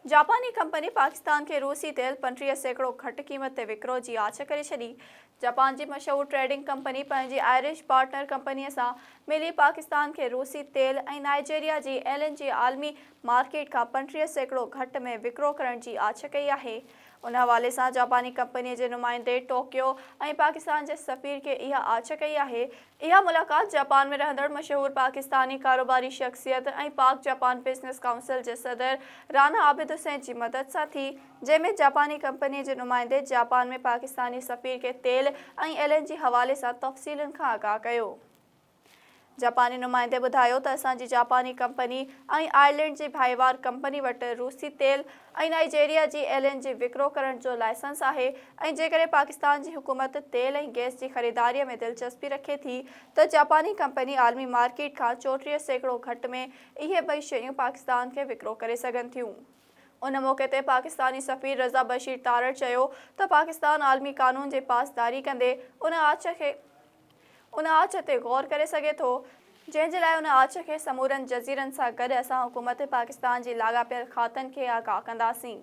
जापानी कंपनी पाकिस्तान के रूसी तेल 35 सैकड़ों घटि क़ीमत ते विकिरो जी आछ करे छॾी। जापान जी मशहूर ट्रेडिंग कंपनी पंहिंजी आयरिश पार्टनर कंपनीअ सां मिली पाकिस्तान के रूसी तेल ऐं नाइजीरिया जी LNG आलमी मार्केट खां 35 सैकड़ो घटि में विकिरो करण जी आछ कई आहे। उन हवाले सां जापानी कंपनीअ जे नुमाइंदे टोक्यो ऐं पाकिस्तान जे सफ़ीर खे इहा आछ कई आहे। इहा मुलाक़ात जापान में रहंदड़ मशहूर पाकिस्तानी कारोबारी शख़्सियत ऐं पाक जापान बिज़नेस काउंसिल जे सदर राना आबिद हुसैन जी मदद सां थी, जंहिंमें जापानी कंपनीअ जे नुमाइंदे जापान में पाकिस्तानी सफ़ीर खे तेल ऐं LNG हवाले सां तफ़सीलनि खां आगाह कयो। जापानी नुमाइंदे ॿुधायो त असांजी जापानी कंपनी ऐं आयरलैंड जी भाईवार कंपनी वटि रूसी तेल ऐं नाइजीरिया जी LNG विकिरो करण जो लाइसेंस आहे ऐं जेकॾहिं पाकिस्तान जी हुकूमत तेल ऐं गैस जी ख़रीदारीअ में दिलचस्पी रखे थी त जापानी कंपनी आलमी मार्केट खां 34 सैकड़ो घटि में इहे ॿई शयूं पाकिस्तान खे विकिरो करे सघनि थियूं। उन मौक़े ते पाकिस्तानी सफ़ीर रज़ा बशीर तारड़ चयो त पाकिस्तान आलमी कानून जे पासदारी कंदे उन आछ ते गौर करे सघे थो, जंहिं जे लाइ उन आछ खे समूरनि जज़ीरनि सां गॾु असां हुकूमत पाकिस्तान जी लाॻापियल खातनि खे आगाह कंदासीं।